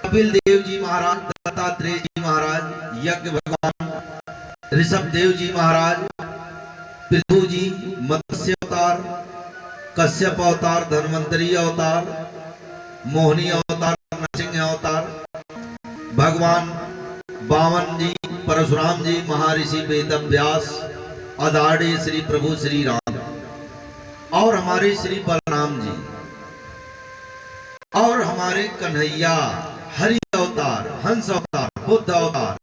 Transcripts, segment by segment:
कपिल देव जी महाराज, दत्तात्रेय जी महाराज, यज्ञ भगवान ऋषभ देव जी महाराज, पृथु जी मत्स्य अवतार, कश्यप अवतार, धन्वंतरी अवतार, मोहिनी अवतार, नरसिंह अवतार, भगवान वामन जी, परशुराम जी, महर्षि वेदव्यास, आदरणीय श्री प्रभु श्री राम और हमारे श्री बलराम जी और हमारे कन्हैया, हरि अवतार, हंस अवतार, बुद्ध अवतार,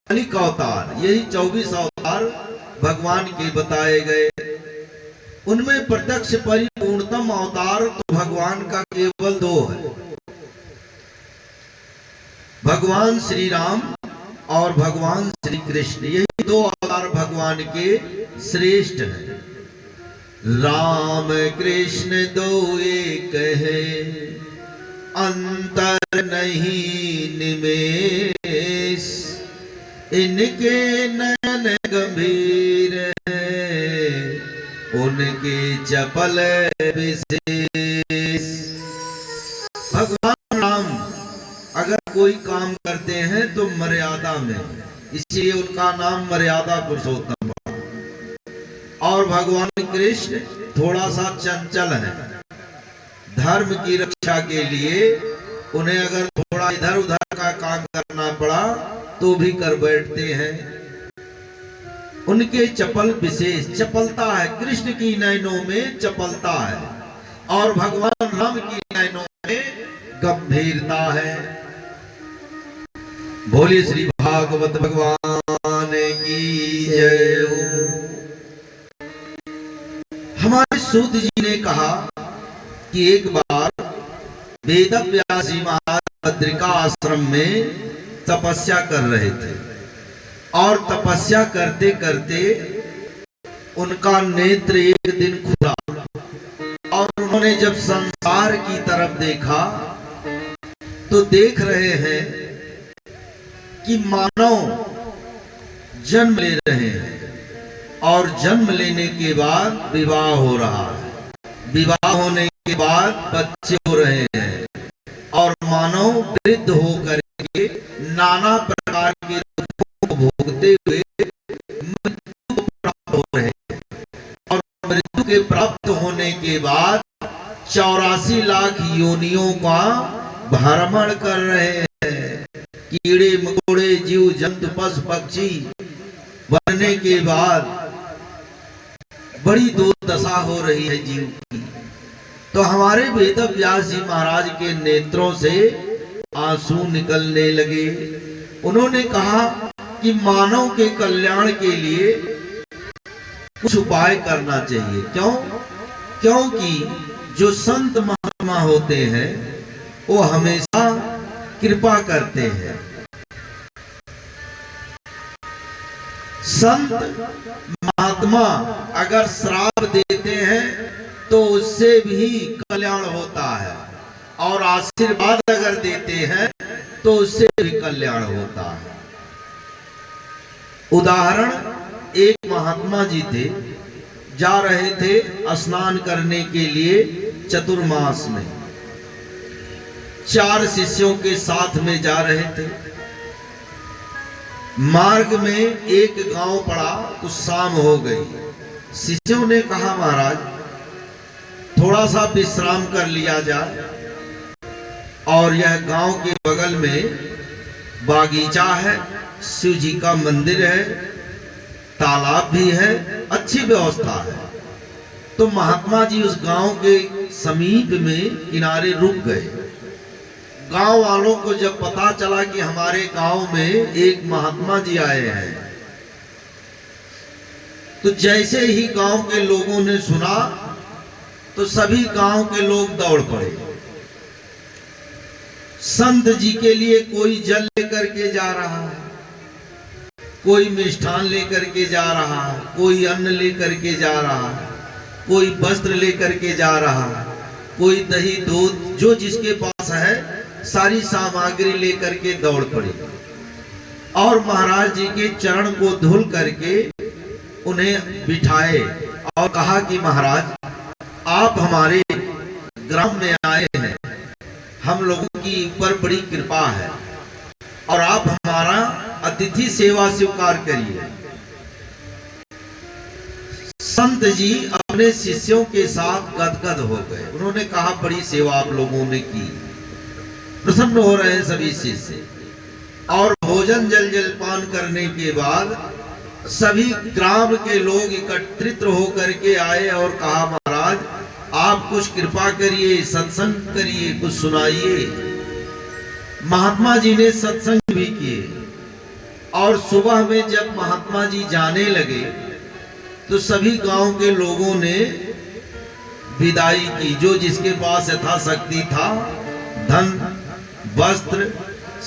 कलिक अवतार, यही 24 अवतार भगवान के बताए गए। उनमें प्रत्यक्ष परिपूर्णतम अवतार तो भगवान का केवल 2 है, भगवान श्री राम और भगवान श्री कृष्ण। यही 2 अवतार भगवान के श्रेष्ठ हैं। राम कृष्ण 2 एक है, अंतर नहीं निमेष, इनके नयन गंभीर है, उनके चपल विशेष। भगवान राम अगर कोई काम करते हैं तो मर्यादा में, इसलिए उनका नाम मर्यादा पुरुषोत्तम। और भगवान कृष्ण थोड़ा सा चंचल है, धर्म की रक्षा के लिए उन्हें अगर थोड़ा इधर उधर का काम करना पड़ा तो भी कर बैठते हैं। उनके चपल विशेष, चपलता है, कृष्ण की नयनों में चपलता है और भगवान राम की नयनों में गंभीरता है। बोलिए श्री भागवत भगवान की जय हो। हमारे सूत जी ने कहा कि एक बार वेदव्यास जी महाराज बद्रिका आश्रम में तपस्या कर रहे थे और तपस्या करते करते उनका नेत्र एक दिन खुला और उन्होंने जब संसार की तरफ देखा तो देख रहे हैं कि मानव जन्म ले रहे हैं और जन्म लेने के बाद विवाह हो रहा है, विवाह होने के बाद बच्चे हो रहे हैं और मानव वृद्ध होकर के नाना प्रकार के दुखों को भोगते हुए मृत्यु को प्राप्त हो रहे हैं और मृत्यु के प्राप्त होने के बाद 84 लाख योनियों का भ्रमण कर रहे हैं। कीड़े मकोड़े जीव जंतु पशु पक्षी बनने के बाद बड़ी दुर्दशा हो रही है जीव की। तो हमारे वेदव्यास जी महाराज के नेत्रों से आंसू निकलने लगे। उन्होंने कहा कि मानव के कल्याण के लिए कुछ उपाय करना चाहिए। क्यों? क्योंकि जो संत महात्मा होते हैं वो हमेशा कृपा करते हैं। संत महात्मा अगर श्राप देते हैं तो उससे भी कल्याण होता है और आशीर्वाद अगर देते हैं तो उससे भी कल्याण होता है। उदाहरण, एक महात्मा जी थे, जा रहे थे स्नान करने के लिए चतुर्मास में, 4 शिष्यों के साथ में जा रहे थे। मार्ग में एक गांव पड़ा तो शाम हो गई। शिष्यों ने कहा महाराज थोड़ा सा विश्राम कर लिया जाए, और यह गांव के बगल में बागीचा है, शिव जी का मंदिर है, तालाब भी है, अच्छी व्यवस्था है। तो महात्मा जी उस गांव के समीप में किनारे रुक गए। गांव वालों को जब पता चला कि हमारे गांव में एक महात्मा जी आए हैं, तो जैसे ही गांव के लोगों ने सुना तो सभी गांव के लोग दौड़ पड़े। संत जी के लिए कोई जल लेकर के जा रहा है, कोई मिष्ठान लेकर के जा रहा है, कोई अन्न लेकर के जा रहा है, कोई वस्त्र लेकर के जा रहा है, कोई दही दूध, जो जिसके पास है सारी सामग्री लेकर के दौड़ पड़ी और महाराज जी के चरण को धुल करके उन्हें बिठाए और कहा कि महाराज आप हमारे ग्राम में आए हैं, हम लोगों की ऊपर बड़ी कृपा है और आप हमारा अतिथि सेवा स्वीकार करिए। संत जी अपने शिष्यों के साथ गदगद हो गए। उन्होंने कहा बड़ी सेवा आप लोगों ने की। प्रसन्न हो रहे हैं सभी शिष्य। और भोजन जल जलपान करने के बाद सभी ग्राम के लोग एकत्रित होकर के आए और कहा महाराज आप कुछ कृपा करिए, सत्संग करिए, कुछ सुनाइए। महात्मा जी ने सत्संग भी किए और सुबह में जब महात्मा जी जाने लगे तो सभी गांव के लोगों ने विदाई की। जो जिसके पास यथाशक्ति था धन वस्त्र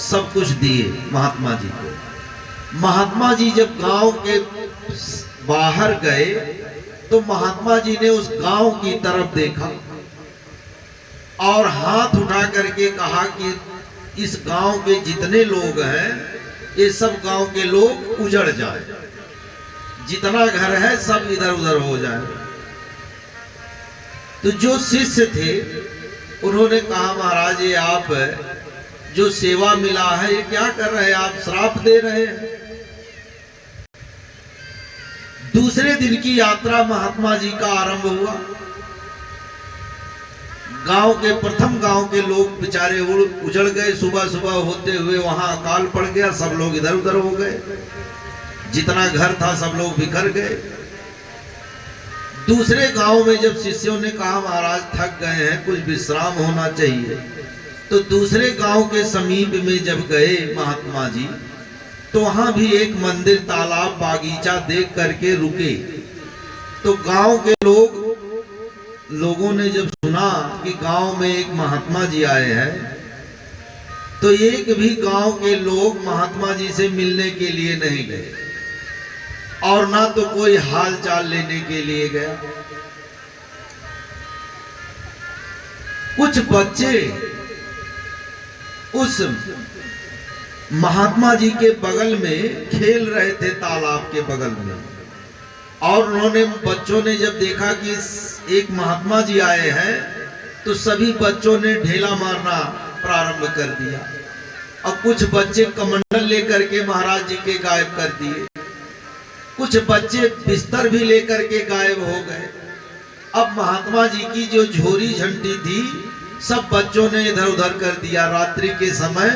सब कुछ दिए महात्मा जी को। महात्मा जी जब गांव के बाहर गए तो महात्मा जी ने उस गांव की तरफ देखा और हाथ उठा करके कहा कि इस गांव के जितने लोग हैं ये सब गांव के लोग उजड़ जाए, जितना घर है सब इधर उधर हो जाए। तो जो शिष्य थे उन्होंने कहा महाराज ये आप जो सेवा मिला है ये क्या कर रहे हैं, आप श्राप दे रहे हैं। दूसरे दिन की यात्रा महात्मा जी का आरंभ हुआ। गांव के प्रथम गांव के लोग बेचारे उजड़ गए। सुबह सुबह होते हुए वहां अकाल पड़ गया, सब लोग इधर उधर हो गए, जितना घर था सब लोग बिखर गए। दूसरे गांव में जब शिष्यों ने कहा महाराज थक गए हैं कुछ विश्राम होना चाहिए, तो दूसरे गांव के समीप में जब गए महात्मा जी तो वहां भी एक मंदिर तालाब बागीचा देख करके रुके। तो गांव के लोगों ने जब सुना कि गांव में एक महात्मा जी आए हैं तो एक भी गांव के लोग महात्मा जी से मिलने के लिए नहीं गए और ना तो कोई हाल चाल लेने के लिए गया। कुछ बच्चे उस महात्मा जी के बगल में खेल रहे थे, तालाब के बगल में, और उन्होंने बच्चों ने जब देखा कि एक महात्मा जी आए हैं तो सभी बच्चों ने ढेला मारना प्रारंभ कर दिया और कुछ बच्चे कमंडल लेकर के महाराज जी के गायब कर दिए, कुछ बच्चे बिस्तर भी लेकर के गायब हो गए। अब महात्मा जी की जो झोरी झंडी थी सब बच्चों ने इधर उधर कर दिया। रात्रि के समय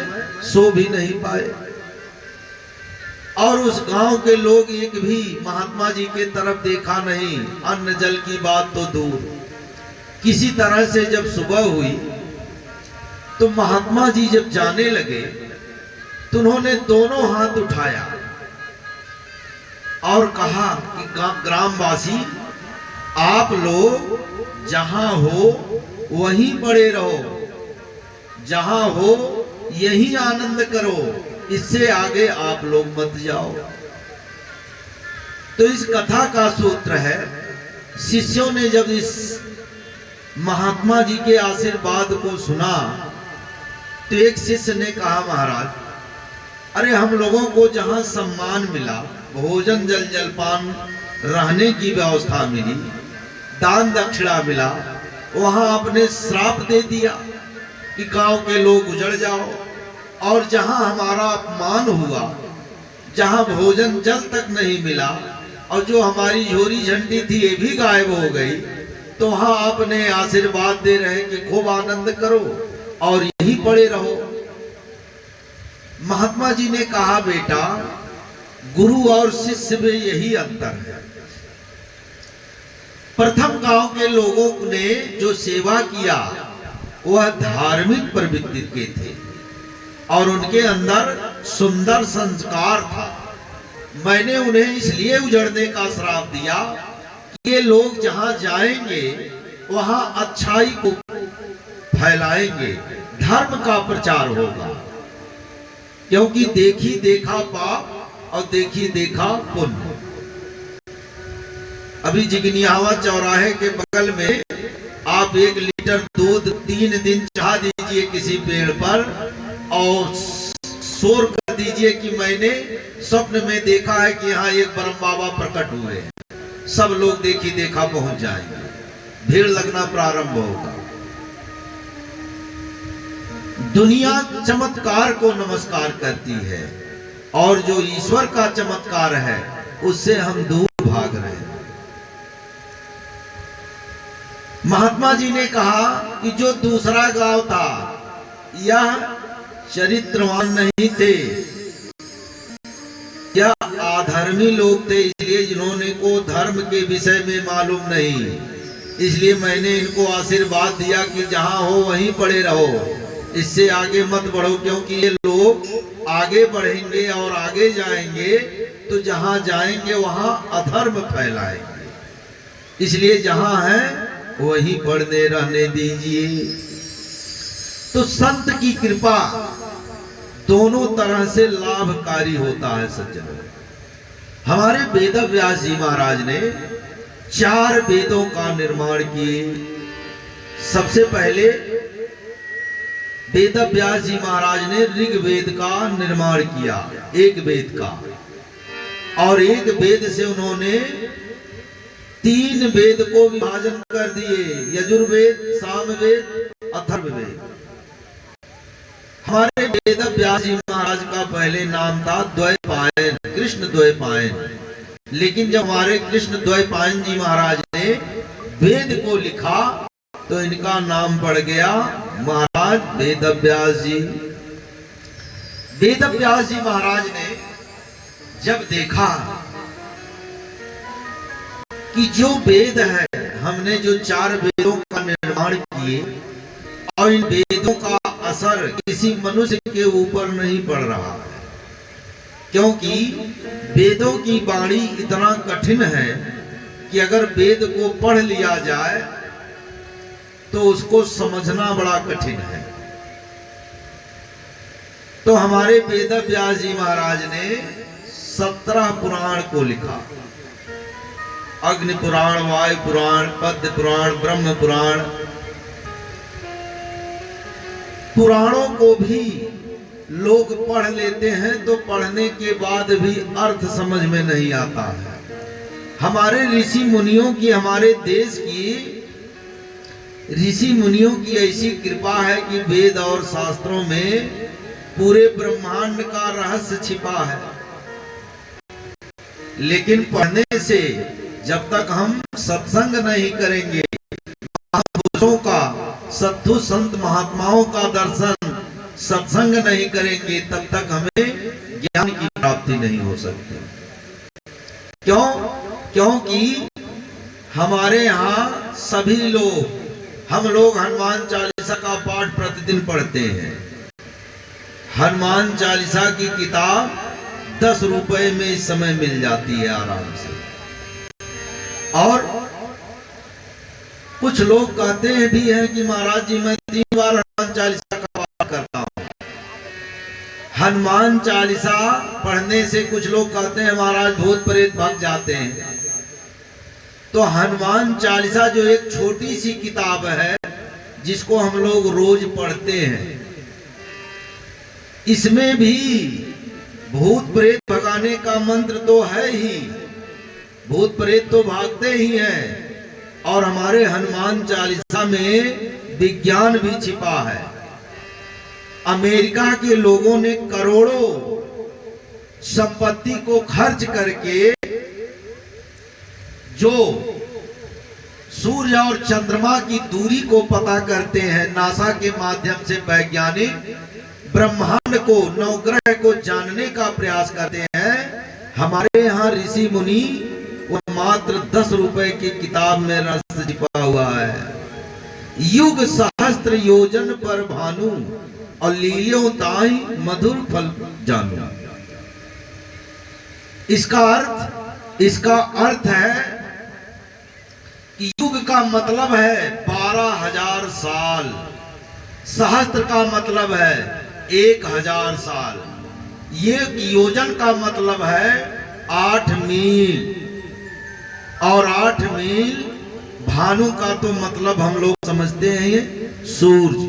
सो भी नहीं पाए और उस गांव के लोग एक भी महात्मा जी के तरफ देखा नहीं। अन्न जल की बात तो दूर। किसी तरह से जब सुबह हुई तो महात्मा जी जब जाने लगे तो उन्होंने दोनों हाथ उठाया और कहा कि ग्रामवासी आप लोग जहां हो वहीं पड़े रहो, जहां हो यही आनंद करो, इससे आगे आप लोग मत जाओ। तो इस कथा का सूत्र है, शिष्यों ने जब इस महात्मा जी के आशीर्वाद को सुना तो एक शिष्य ने कहा महाराज अरे हम लोगों को जहां सम्मान मिला, भोजन जल जलपान रहने की व्यवस्था मिली, दान दक्षिणा मिला, वहां आपने श्राप दे दिया कि गांव के लोग उजड़ जाओ। और जहां हमारा अपमान हुआ, जहां भोजन जल तक नहीं मिला और जो हमारी झोरी झंडी थी ये भी गायब हो गई, तो वहां आपने आशीर्वाद दे रहे कि खूब आनंद करो और यहीं पड़े रहो। महात्मा जी ने कहा बेटा गुरु और शिष्य में यही अंतर है। प्रथम गांव के लोगों ने जो सेवा किया वह धार्मिक प्रवृत्ति के थे और उनके अंदर सुंदर संस्कार था। मैंने उन्हें इसलिए उजड़ने का श्राप दिया कि ये लोग जहां जाएंगे वहां अच्छाई को फैलाएंगे, धर्म का प्रचार होगा, क्योंकि देखी देखा पाप और देखी देखा पुण्य। अभी जिगनियावा चौराहे के बगल में आप 1 लीटर दूध 3 दिन चढ़ा दीजिए किसी पेड़ पर और शोर कर दीजिए कि मैंने स्वप्न में देखा है कि यहाँ एक ब्रह्म बाबा प्रकट हुए हैं। सब लोग देखी देखा पहुंच जाएंगे, भीड़ लगना प्रारंभ होगा। दुनिया चमत्कार को नमस्कार करती है और जो ईश्वर का चमत्कार है उससे हम दूर भाग रहे हैं। महात्मा जी ने कहा कि जो दूसरा गांव था यह चरित्रवान नहीं थे, यह अधर्मी लोग थे, इसलिए जिन्होंने को धर्म के विषय में मालूम नहीं, इसलिए मैंने इनको आशीर्वाद दिया कि जहां हो वहीं पड़े रहो, इससे आगे मत बढ़ो, क्योंकि ये लोग आगे बढ़ेंगे और आगे जाएंगे तो जहां जाएंगे वहां अधर्म फैलाएंगे, इसलिए जहां है वहीं पड़ने रहने दीजिए। तो संत की कृपा दोनों तरह से लाभकारी होता है सज्जनों। हमारे वेद व्यास जी महाराज ने 4 वेदों का निर्माण किए। सबसे पहले वेद व्यास जी महाराज ने ऋग्वेद का निर्माण किया, एक वेद का, और एक वेद से उन्होंने 3 वेद को विभाजन कर दिए, यजुर्वेद, सामवेद, अथर्ववेद। हमारे वेद व्यास जी महाराज का पहले नाम था द्वैपायन, कृष्ण द्वैपायन, लेकिन जब हमारे कृष्ण द्वैपायन जी महाराज ने वेद को लिखा तो इनका नाम पड़ गया महाराज वेद व्यास जी। वेद व्यास जी महाराज ने जब देखा कि जो वेद है, हमने जो 4 वेदों का निर्माण किए और इन वेदों का असर किसी मनुष्य के ऊपर नहीं पड़ रहा है, क्योंकि वेदों की वाणी इतना कठिन है कि अगर वेद को पढ़ लिया जाए तो उसको समझना बड़ा कठिन है। तो हमारे वेद व्यास जी महाराज ने 17 पुराण को लिखा, अग्नि पुराण, वायु पुराण, पद्म पुराण, ब्रह्म पुराण। पुराणों को भी लोग पढ़ लेते हैं तो पढ़ने के बाद भी अर्थ समझ में नहीं आता है। हमारे ऋषि मुनियों की, हमारे देश की ऋषि मुनियों की ऐसी कृपा है कि वेद और शास्त्रों में पूरे ब्रह्मांड का रहस्य छिपा है, लेकिन पढ़ने से जब तक हम सत्संग नहीं करेंगे, महापुरुषों का, साधु संत महात्माओं का दर्शन, सत्संग नहीं करेंगे, तब तक हमें ज्ञान की प्राप्ति नहीं हो सकती। क्यों? क्योंकि हमारे यहाँ सभी लोग, हम लोग हनुमान चालीसा का पाठ प्रतिदिन पढ़ते हैं। हनुमान चालीसा की किताब 10 रुपए में इस समय मिल जाती है आराम से। और कुछ लोग कहते हैं भी हैं कि महाराज जी मैं 3 बार हनुमान चालीसा का पाठ करता हूं। हनुमान चालीसा पढ़ने से कुछ लोग कहते हैं महाराज भूत प्रेत भाग जाते हैं। तो हनुमान चालीसा जो एक छोटी सी किताब है जिसको हम लोग रोज पढ़ते हैं, इसमें भी भूत प्रेत भगाने का मंत्र तो है ही, भूत प्रेत तो भागते ही हैं, और हमारे हनुमान चालीसा में विज्ञान भी छिपा है। अमेरिका के लोगों ने करोड़ों संपत्ति को खर्च करके जो सूर्य और चंद्रमा की दूरी को पता करते हैं, नासा के माध्यम से वैज्ञानिक ब्रह्मांड को, नवग्रह को जानने का प्रयास करते हैं। हमारे यहाँ ऋषि मुनि वो मात्र 10 रुपए की किताब में रहस्य छिपा हुआ है। युग सहस्त्र योजन पर भानु और लीलियों ताई मधुर फल जानू। इसका अर्थ है कि युग का मतलब है 12,000 साल, सहस्त्र का मतलब है 1,000 साल, ये योजन का मतलब है 8 मील, और 8 मील भानु का तो मतलब हम लोग समझते हैं ये सूरज।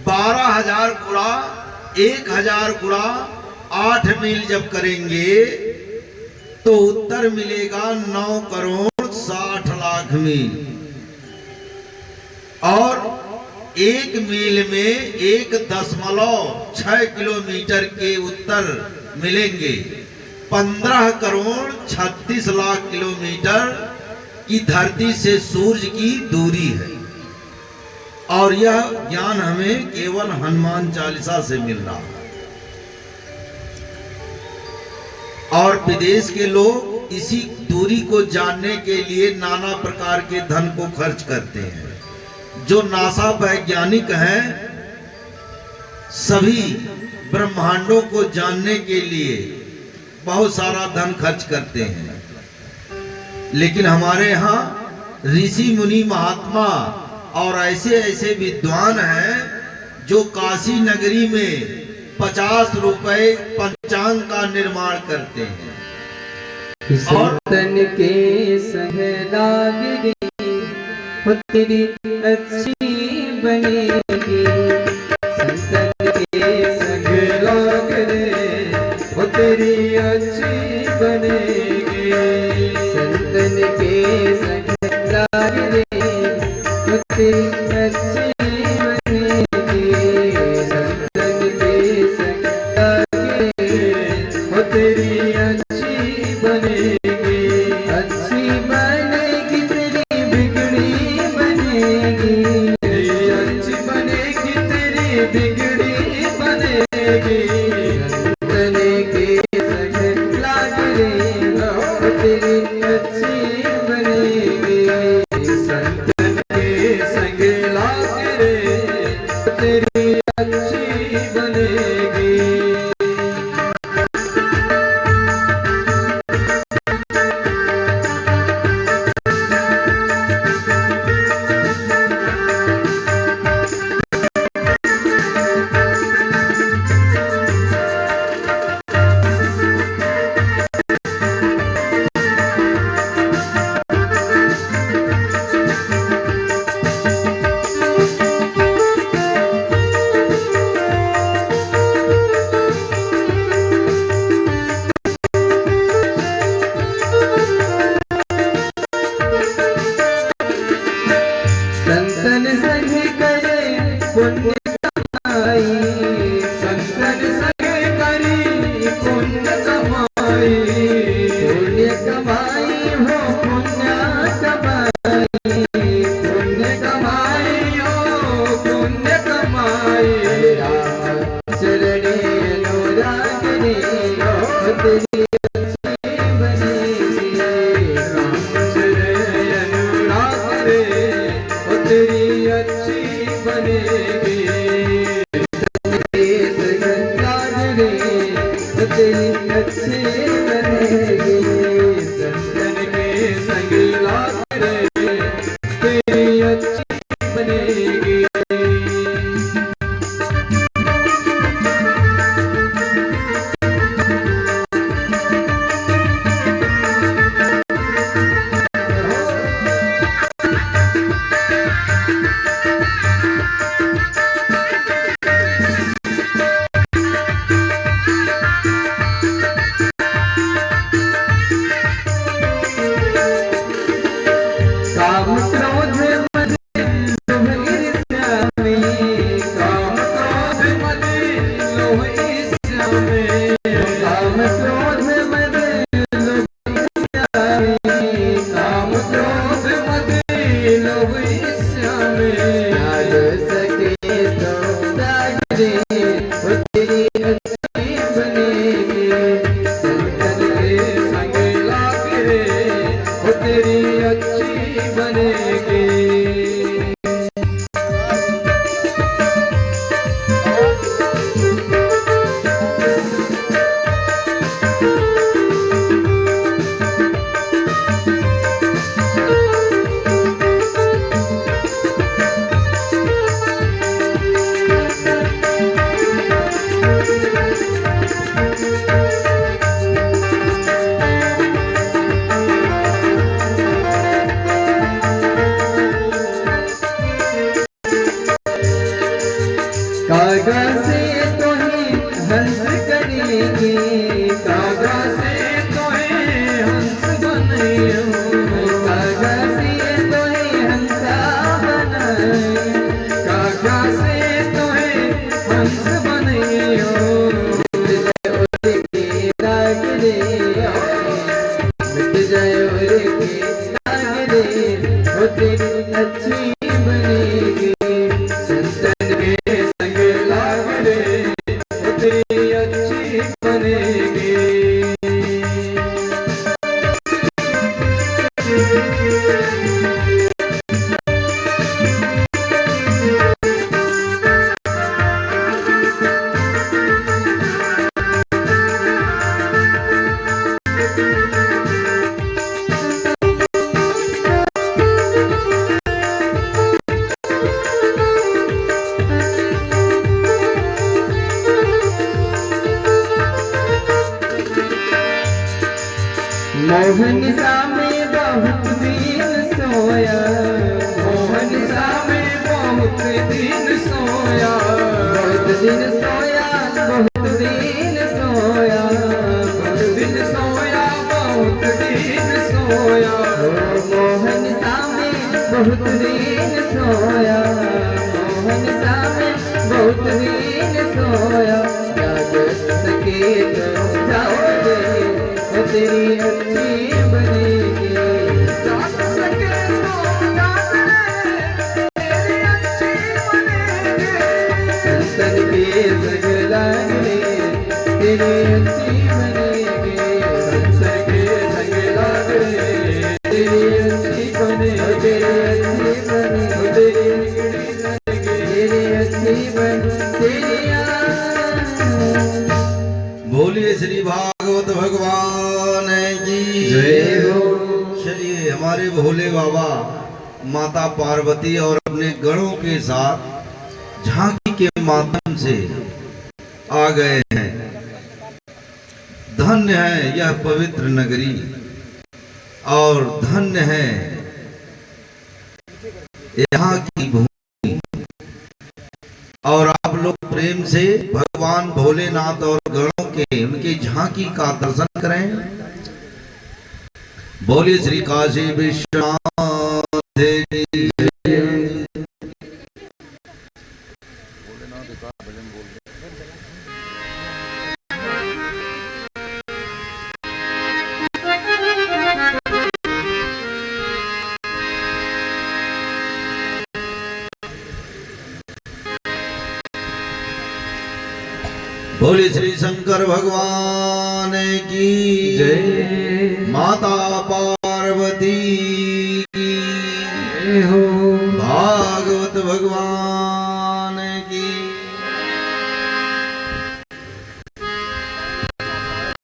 12,000 गुणा 1,000 गुणा 8 मील जब करेंगे तो उत्तर मिलेगा 9 करोड़ 60 लाख मील। और 1 मील में 1.6 किलोमीटर के उत्तर मिलेंगे। 15 करोड़ 36 लाख किलोमीटर की धरती से सूर्य की दूरी है। और यह ज्ञान हमें केवल हनुमान चालीसा से मिल रहा है। और विदेश के लोग इसी दूरी को जानने के लिए नाना प्रकार के धन को खर्च करते हैं। जो नासा वैज्ञानिक हैं सभी ब्रह्मांडों को जानने के लिए बहुत सारा धन खर्च करते हैं। लेकिन हमारे यहाँ ऋषि मुनि महात्मा और ऐसे ऐसे विद्वान हैं जो काशी नगरी में 50 रुपए पंचांग का निर्माण करते हैं। और संतन के सहलागिरी हो तेरी अच्छी बनेगी। संतन के सहलागिरी हो तेरी अच्छी बनेगी। संतन के सहलागिरी हो तेरी अच्छी बनेगी। संतन के सहलागिरी हो तेरी अच्छी बनेगी। अच्छी बनेगी तेरी बिगड़ी बनेगी। अच्छी बनेगी तेरी बिगड़ी बनेगी। संतन के संग लाग रे हो तेरी अच्छी बनेगी। संतन के संग लाग रे हो तेरी अच्छी बनेगी। संतन संग करे पुण्य कमाई। संतन संग करी पुण्य कमाई। पुण्य कमाई हो पुण्य कमाई। पुण्य कमाई हो पुण्य कमाई। राम चरणे अनुराग रे हो तेरी अच्छी बनेगी। राम चरणे अनुराग रे हो तेरी अच्छी बनेगी। तेरी अच्छी बनेगी। संतन के संग लाग रे तेरी अच्छी बनेगी। काम क्रोध मद लोभ ईर्ष्या में। काम क्रोध मद लोभ ईर्ष्या में। काम क्रोध मद लोभ ईर्ष्या में। काम क्रोध मद लोभ ईर्ष्या में। त्याग सके तो त्याग रे हो तेरी अच्छी बनेगी। संतन के संग लाग रे हो तेरी अच्छी बनेगी। कागा से तो ही हंस करेंगे। कागा से तो ही हंस बने हो। कागा से तो ही हंसा बनाए। कागा मोहन सा में बहुत दिन सोया, मोहन सा में बहुत दिन सोया, बहुत दिन सोया, बहुत दिन सोया, बहुत दिन सोया, बहुत दिन सोया। मोहन सा में बहुत दिन सोया, मोहन सा में बहुत दिन सोया। जाग सके तो जाओ दे तेरी अच्छी बनेगी, जाग सके तो जाग ले तेरी अच्छी बनेगी। संतन के संग लागले तेरी अच्छी बनेगी, संतन के संग लागले तेरी अच्छी बनेगी, तेरी अच्छी बनेगी, तेरी अच्छी बनेगी। बोलिए श्री भागवत भगवान की जय हो। चलिए हमारे भोले बाबा माता पार्वती और अपने गणों के साथ झांकी के माध्यम से आ गए हैं। धन्य है यह पवित्र नगरी और धन्य है यहाँ की भूमि। और आप लोग प्रेम से भगवान भोलेनाथ और गणों के उनकी झांकी का दर्शन करें। बोलिए श्री काशी विश्वनाथ देव की जय। बोले श्री शंकर भगवान की जय। माता पार्वती की जय हो। भागवत भगवान की।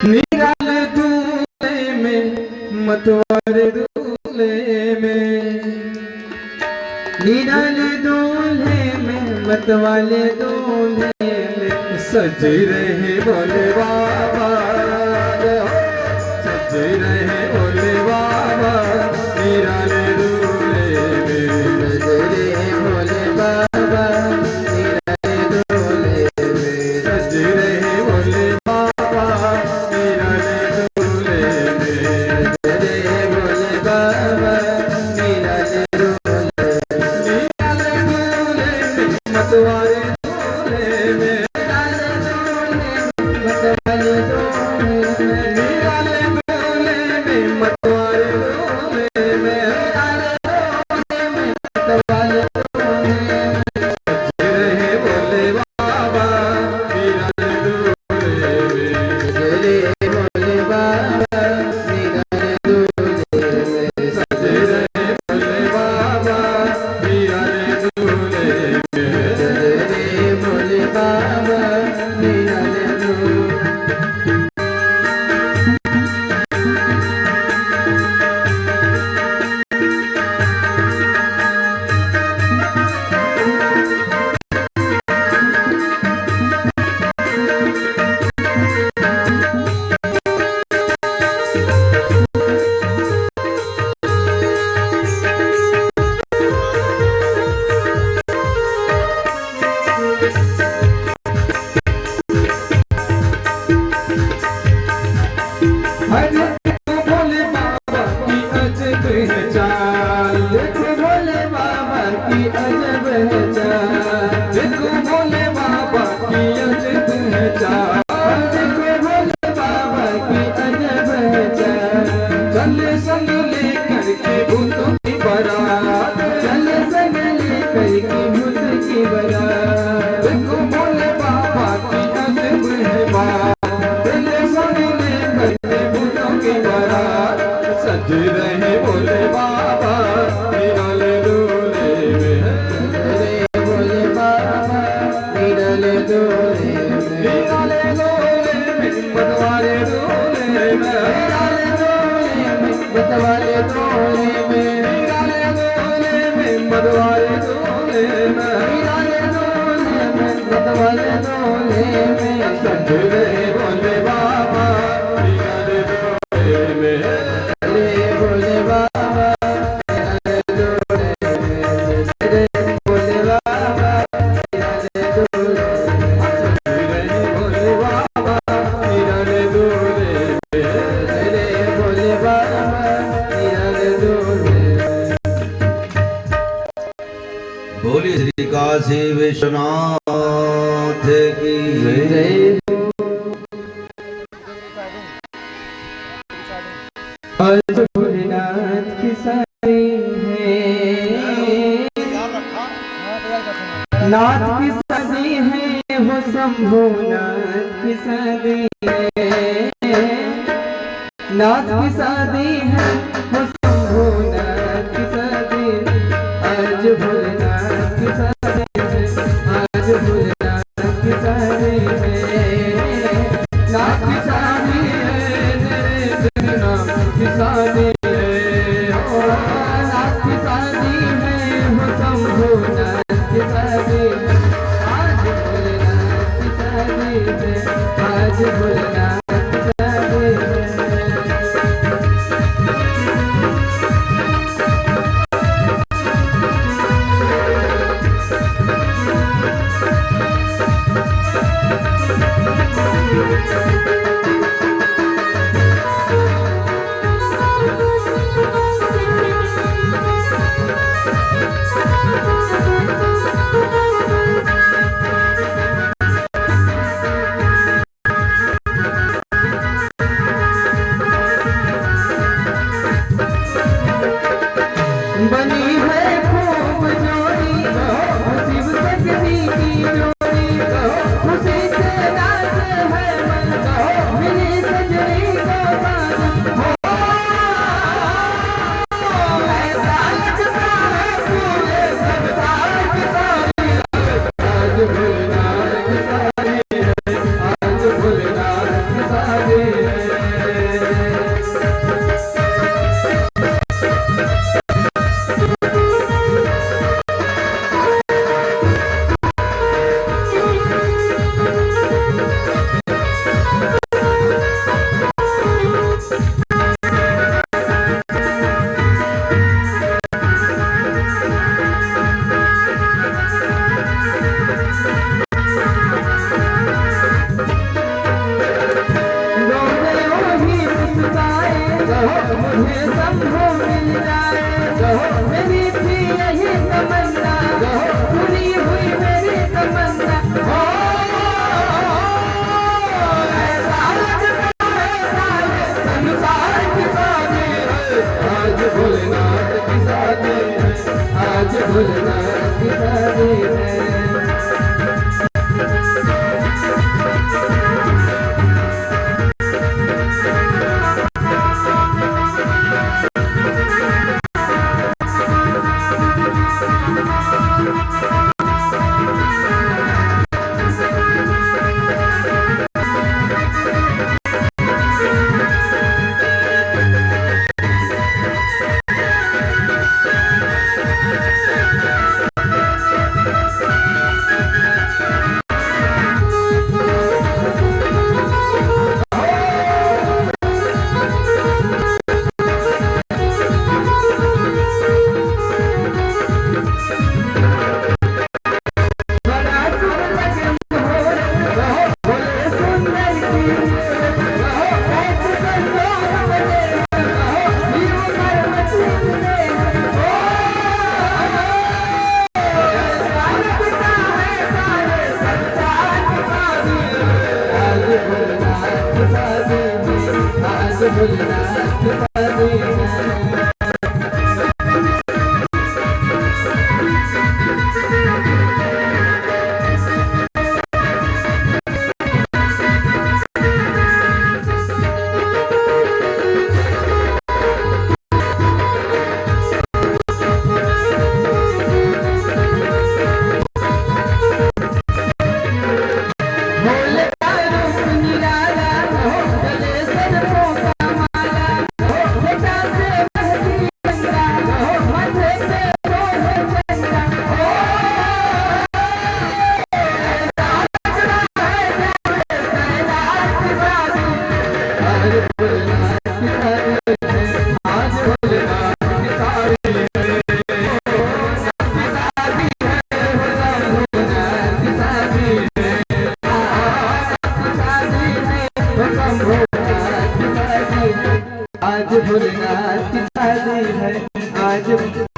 निराले दूल्हे में मतवारे दूल्हे में, निराले दूल्हे में मतवाले दूल्हे सज रहे भोले बाबा, सज रहे भोले बाबा। निराले दूल्हे में सज रहे भोले बाबा, निराले दूल्हे में सज रहे भोले बाबा, निराले दूल्हे में सज रहे भोले बाबा, निराले दूल्हे में मतवारे दूल्हे में। जी रहे भोले बाबा निराले डोले में रे भोले बाबा निराले डोले में निराले डोले में मतवाले डोले में निराले डोले में मतवाले डोले में निराले डोले में मतवाले डोले में निराले डोले में मतवाले डोले में संग रहे भोले बाबा निराले डोले में रे भोले बाबा निराले डोले में रे भोले बाबा निराले डोले रे भोले बाबा निराले डोले में रे भोले बाबा निराले डोले। बोलिए श्री काशी विश्वनाथ की जय। आज भोलेनाथ की साई है नाथ की शादी है हो शंभुनाथ की शादी है नाथ की शादी है हो शंभुनाथ की शादी आज भोलेनाथ की शादी है आज भोलेनाथ की शादी है नाथ की शादी है तेरे नाम की शादी है ओ नाथ की शादी है हो शंभुनाथ की शादी आज भोलेनाथ की शादी है आज भोलेनाथ की शादी है। बनी है खूब जोड़ी शिव शक्ति की जोड़ी खुशी से नाच है मन मिली सजनी को साथ हो ऐसा लगता है पूरे संसार की सारी आज भोलेनाथ की सारी है आज भोलेनाथ की सारी है। मुझे शंभु मिल जाए मेरी थी यही तमन्ना पूरी हुई मेरी तमन्ना हो ऐसा लगता है सारे संसार की शादी है आज भोलेनाथ की शादी है आज भोलेनाथ की शादी है। भोलेनाथ की शादी है। आज भोलेनाथ की शादी है, आज